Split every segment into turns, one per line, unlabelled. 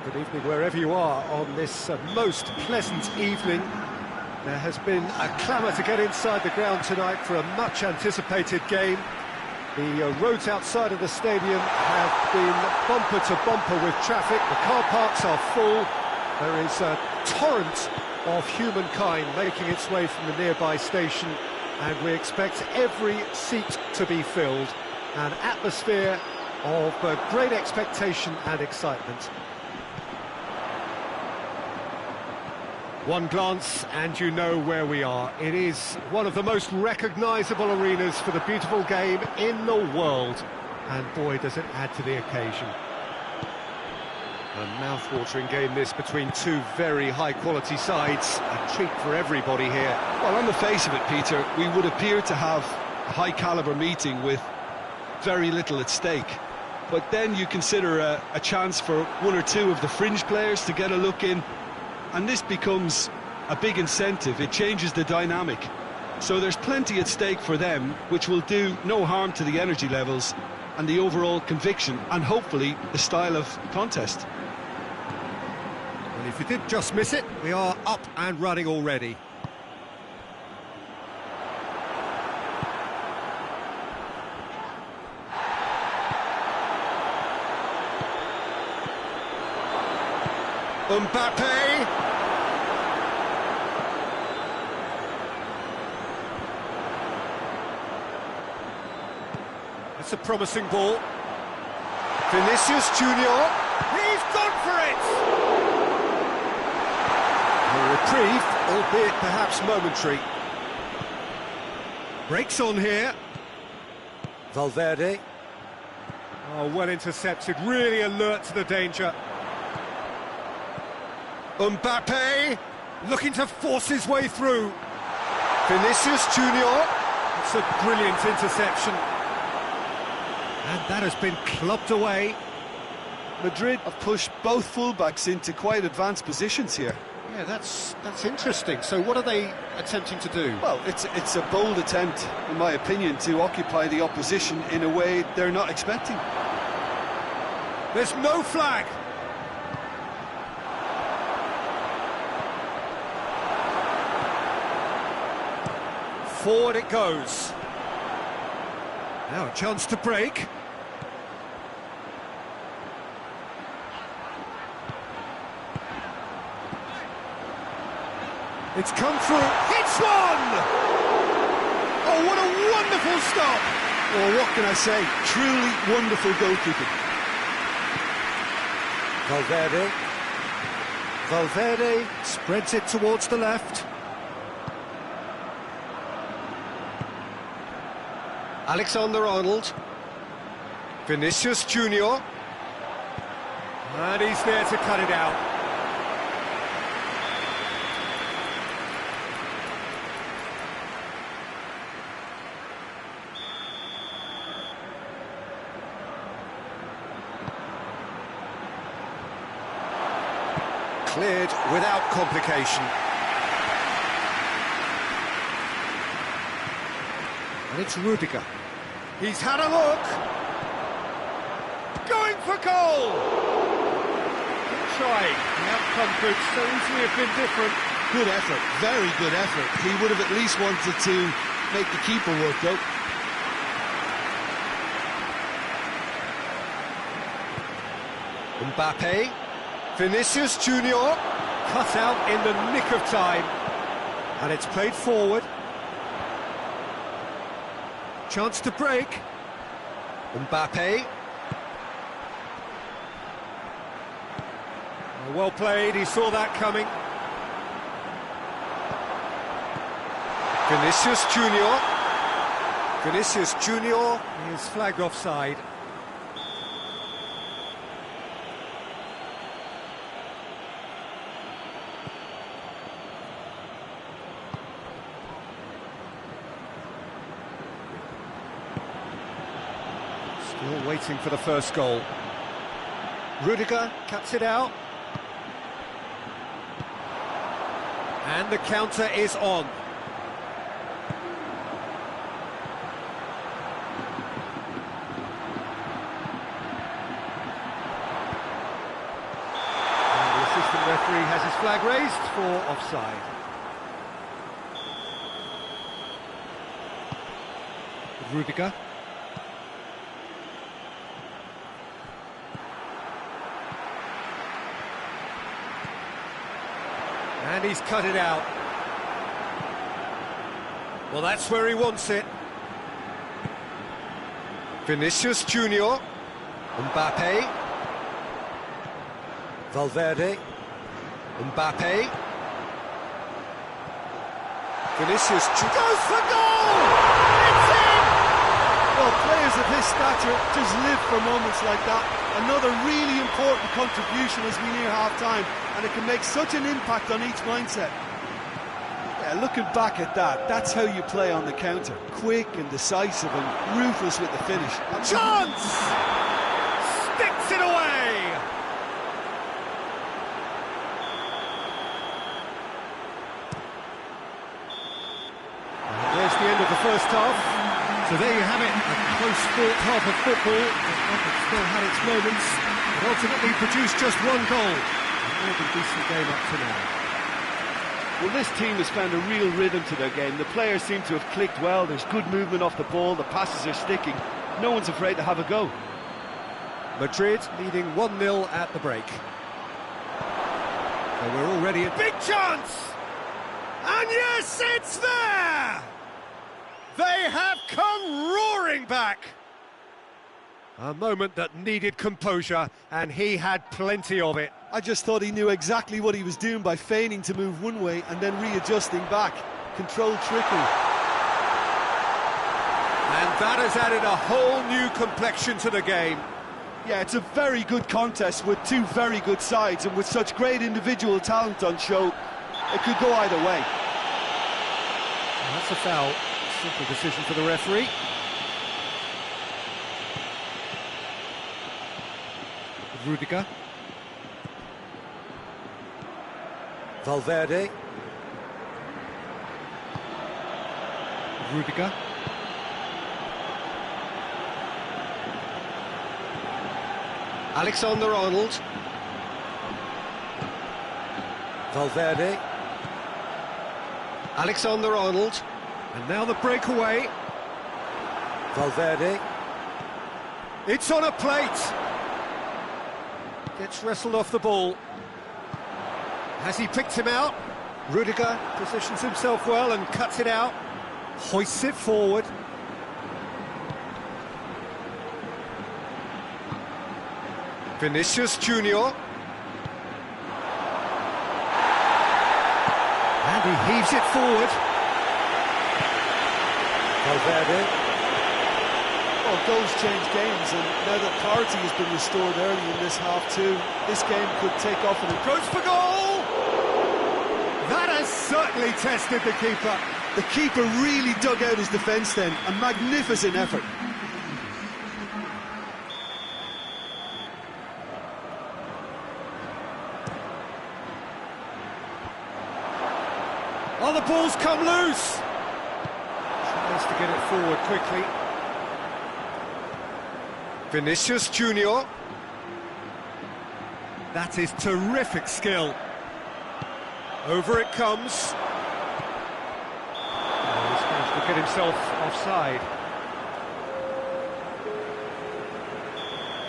Good evening wherever you are on this most pleasant evening. There has been a clamour to get inside the ground tonight for a much-anticipated game. The roads outside of the stadium have been bumper to bumper with traffic. The car parks are full. There is a torrent of humankind making its way from the nearby station, and we expect every seat to be filled. An atmosphere of great expectation and excitement. One glance and you know where we are. It is one of the most recognisable arenas for the beautiful game in the world. And boy, does it add to the occasion. A mouth-watering game this between two very high-quality sides. A treat for everybody here.
Well, on the face of it, Peter, we would appear to have a high-caliber meeting with very little at stake. But then you consider a chance for one or two of the fringe players to get a look in, and this becomes a big incentive. It changes the dynamic. So there's plenty at stake for them, which will do no harm to the energy levels and the overall conviction, and hopefully the style of contest.
Well, if you did just miss it, we are up and running already. Mbappe! That's a promising ball. Vinicius Junior, he's gone for it! A reprieve, albeit perhaps momentary. Breaks on here. Valverde. Oh, well intercepted, really alert to the danger. Mbappe, looking to force his way through. Vinicius Junior, it's a brilliant interception. And that has been clubbed away.
Madrid have pushed both fullbacks into quite advanced positions here.
Yeah, that's interesting. So what are they attempting to do?
Well, it's a bold attempt, in my opinion, to occupy the opposition in a way they're not expecting.
There's no flag. Forward it goes. Now a chance to break. It's come through. Hits one! Oh, what a wonderful stop!
Well, what can I say? Truly wonderful goalkeeping.
Valverde spreads it towards the left. Alexander-Arnold, Vinicius Junior, and he's there to cut it out. Cleared without complication. And it's Rudiger. He's had a look. Going for goal! Good try. The outcome could so easily have been different.
Good effort, very good effort. He would have at least wanted to make the keeper work, though.
Mbappe. Vinicius Junior. Cut out in the nick of time. And it's played forward. Chance to break. Mbappe. Well played, he saw that coming. Vinicius Junior. Vinicius Junior is flagged offside. Still waiting for the first goal. Rudiger cuts it out. And the counter is on. referee has his flag raised for offside. Rudiger. And he's cut it out. Well, that's where he wants it. Vinicius Junior. Mbappe. Valverde. Mbappe. Vinicius goes for goal! It's in!
Well, players of his stature just live for moments like that. Another really important contribution as we near half-time, and it can make such an impact on each mindset. Yeah, looking back at that, that's how you play on the counter. Quick and decisive and ruthless with the finish.
Chance! Sticks it away! And there's the end of the first half. So there you have it, a close-fought half of football. It still had its moments, but ultimately produced just one goal. A more than decent game up to now.
Well, this team has found a real rhythm to their game. The players seem to have clicked well. There's good movement off the ball. The passes are sticking. No one's afraid to have a go.
Madrid leading 1-0 at the break. So we're already at big chance! And yes, it's there! They have come roaring back! A moment that needed composure, and he had plenty of it.
I just thought he knew exactly what he was doing by feigning to move one way and then readjusting back. Controlled trickery.
And that has added a whole new complexion to the game.
Yeah, it's a very good contest with two very good sides, and with such great individual talent on show, it could go either way.
And that's a foul. Simple decision for the referee. Rudiger. Valverde. Rudiger. Alexander-Arnold. Valverde. Alexander-Arnold. And now the breakaway. Valverde. It's on a plate. Gets wrestled off the ball. Has he picked him out? Rudiger positions himself well and cuts it out. Hoists it forward. Vinicius Junior. And he heaves it forward. Valverde.
Well, goals change games, and now that clarity has been restored early in this half-two, this game could take off an
approach for goal! That has certainly tested the keeper.
The keeper really dug out his defence then, a magnificent effort.
Oh, the ball's come loose! Tries to get it forward quickly. Vinicius Junior. That is terrific skill. Over it comes. Oh, he's managed to get himself offside.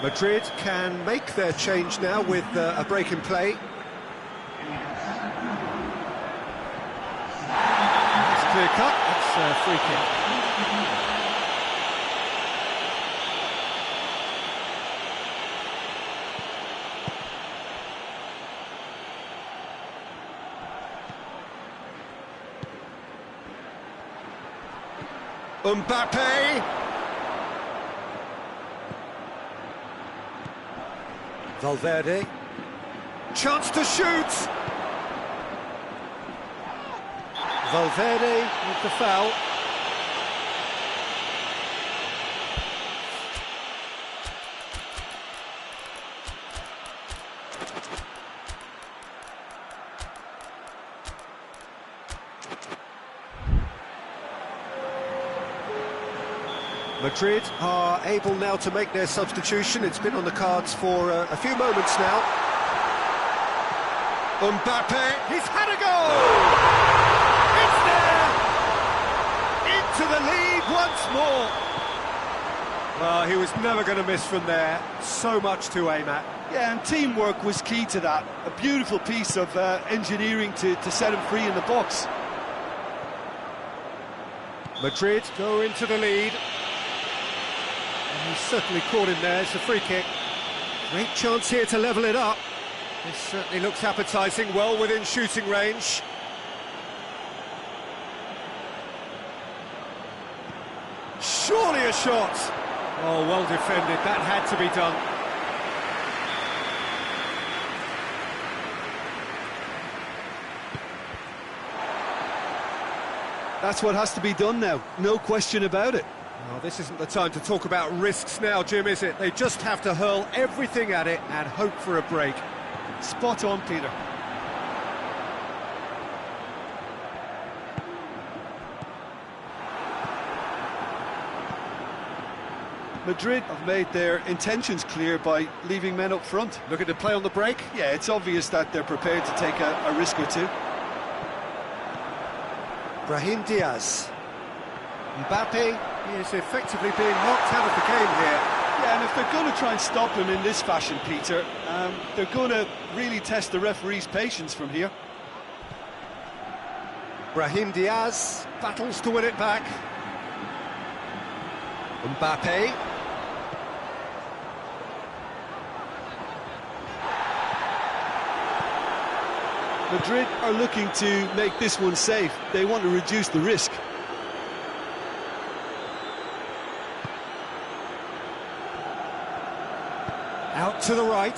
Madrid can make their change now with a break in play. That's clear cut. That's a free kick. Mbappe. Valverde. Chance to shoot. Valverde with the foul. Madrid are able now to make their substitution. It's been on the cards for a few moments now. Mbappe, he's had a goal! It's there! Into the lead once more! Well, he was never going to miss from there. So much to aim at.
Yeah, and teamwork was key to that. A beautiful piece of engineering to set him free in the box.
Madrid go into the lead. And he's certainly caught him there. It's a free kick. Great chance here to level it up. This certainly looks appetising, well within shooting range. Surely a shot! Oh, well defended, that had to be done.
That's what has to be done now, no question about it.
Well, this isn't the time to talk about risks now, Jim, is it? They just have to hurl everything at it and hope for a break.
Spot on, Peter. Madrid have made their intentions clear by leaving men up front.
Looking to play on the break?
Yeah, it's obvious that they're prepared to take a risk or two.
Brahim Diaz. Mbappe is effectively being knocked out of the game here.
Yeah, and if they're going to try and stop him in this fashion, Peter, they're going to really test the referee's patience from here.
Brahim Diaz battles to win it back. Mbappe.
Madrid are looking to make this one safe. They want to reduce the risk.
Out to the right.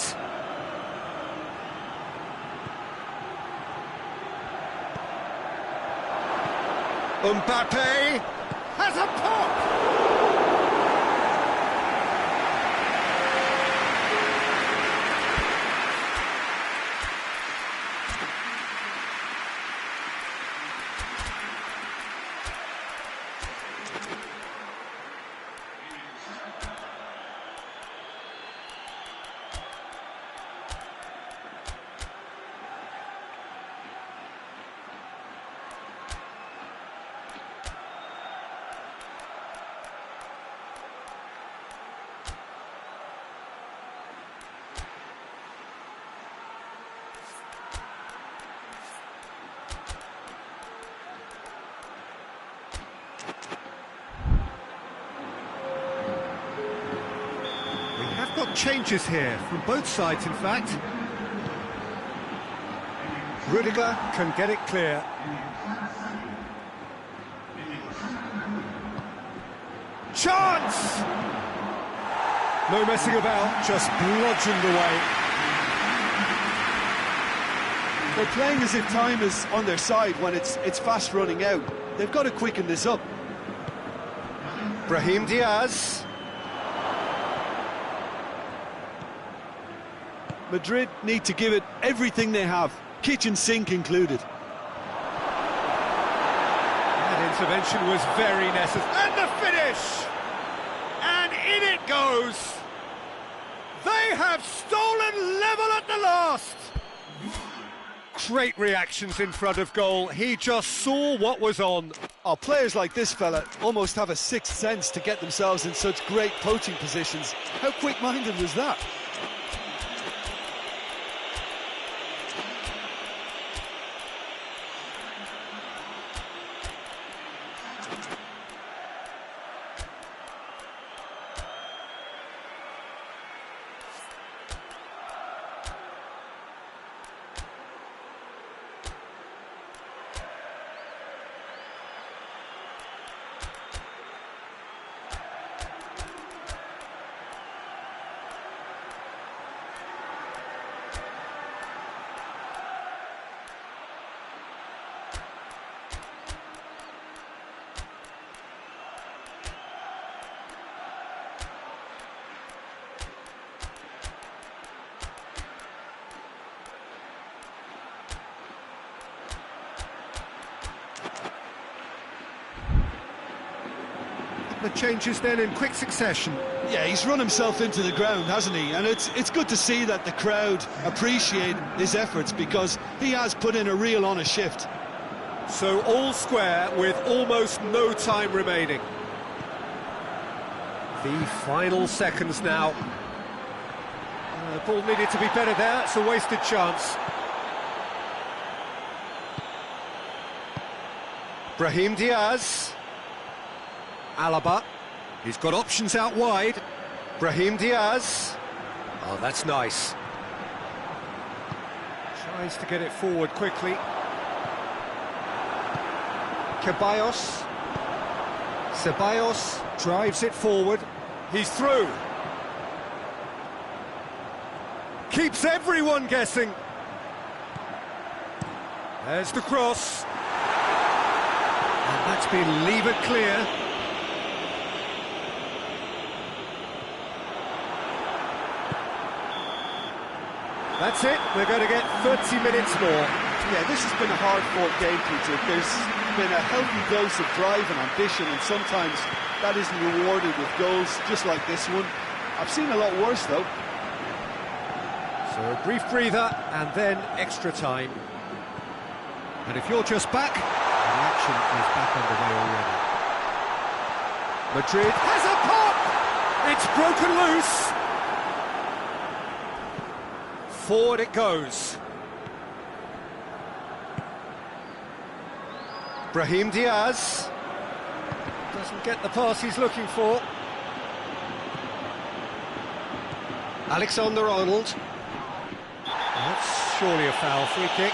Mbappe has a pop! Got changes here from both sides, in fact. Rudiger can get it clear. Chance! No messing about, just bludgeoned away.
They're playing as if time is on their side when it's fast running out. They've got to quicken this up.
Brahim Diaz.
Madrid need to give it everything they have, kitchen sink included.
That intervention was very necessary. And the finish! And in it goes! They have stolen level at the last! Great reactions in front of goal. He just saw what was on.
Oh, players like this fella almost have a sixth sense to get themselves in such great poaching positions. How quick-minded was that?
the changes then in quick succession.
Yeah, he's run himself into the ground, hasn't he? And it's good to see that the crowd appreciate his efforts, because he has put in a real honest shift.
So all square with almost no time remaining. The final seconds now. The ball needed to be better there, it's a wasted chance. Brahim Diaz. Alaba. He's got options out wide. Brahim Diaz. Oh, that's nice. Tries to get it forward quickly. Ceballos drives it forward. He's through. Keeps everyone guessing. There's the cross. And that's been levered clear. That's it, we're going to get 30 minutes more.
Yeah, this has been a hard-fought game, Peter. There's been a healthy dose of drive and ambition, and sometimes that isn't rewarded with goals just like this one. I've seen a lot worse, though.
So a brief breather, and then extra time. And if you're just back, the action is back underway already. Madrid has a pop! It's broken loose! Forward it goes. Brahim Diaz doesn't get the pass he's looking for. Alexander-Arnold. That's surely a foul. Free kick.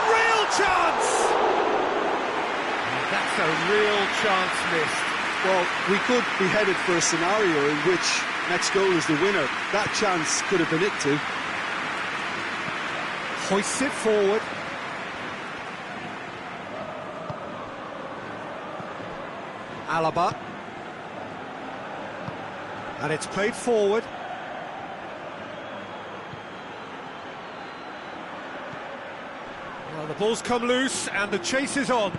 Real chance! That's a real chance missed.
Well, we could be headed for a scenario in which next goal is the winner. That chance could have been it too.
Hoists it forward. Alaba. And it's played forward. Well, the ball's come loose and the chase is on.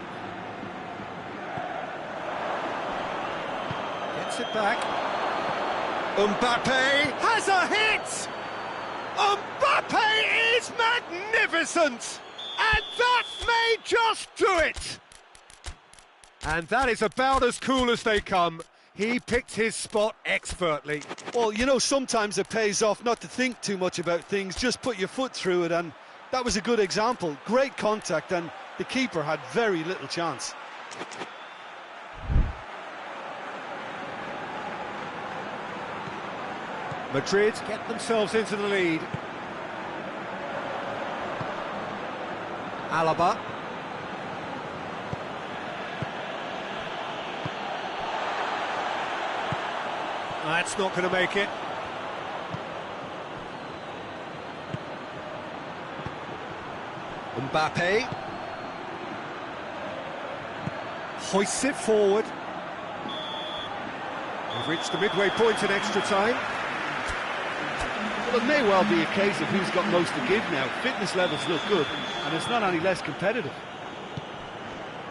Gets it back. Mbappe has a hit! Mbappe is magnificent! And that may just do it! And that is about as cool as they come. He picked his spot expertly.
Well, you know, sometimes it pays off not to think too much about things, just put your foot through it, and that was a good example. Great contact, and the keeper had very little chance.
Madrid get themselves into the lead. Alaba. That's not going to make it. Mbappe. Hoists it forward. We've reached the midway point in extra time.
Well, it may well be a case of who's got most to give now. Fitness levels look good, and it's not any less competitive.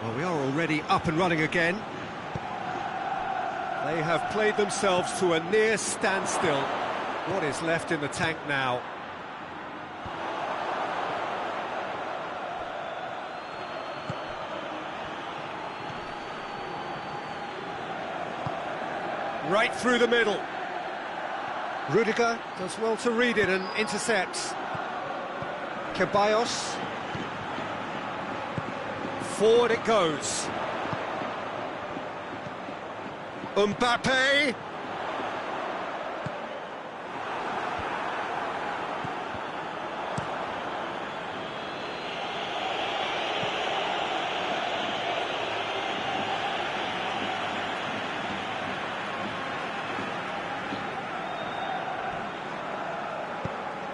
Well, we are already up and running again. They have played themselves to a near standstill. What is left in the tank now? Right through the middle. Rudiger does well to read it and intercepts. Ceballos. Forward it goes. Mbappe.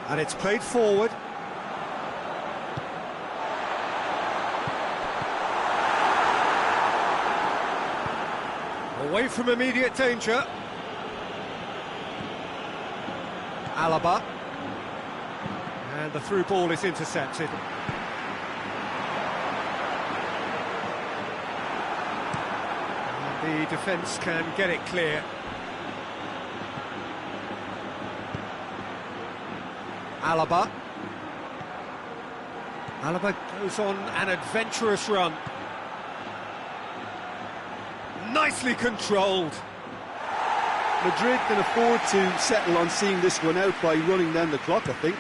And it's played forward. Away from immediate danger. Alaba. And the through ball is intercepted. And the defence can get it clear. Alaba. Alaba goes on an adventurous run. Nicely controlled.
Madrid can afford to settle on seeing this one out by running down the clock, I think.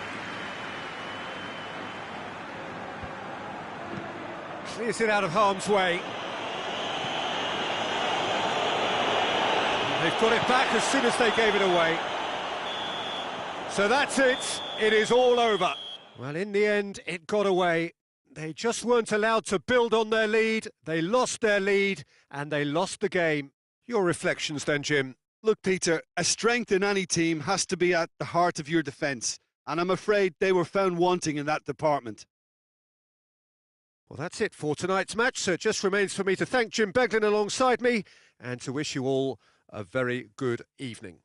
Clears it out of harm's way. They've got it back as soon as they gave it away. So that's it. It is all over. Well, in the end, it got away. They just weren't allowed to build on their lead. They lost their lead, and they lost the game. Your reflections then, Jim?
Look, Peter, a strength in any team has to be at the heart of your defence, and I'm afraid they were found wanting in that department.
Well, that's it for tonight's match, so it just remains for me to thank Jim Beglin alongside me and to wish you all a very good evening.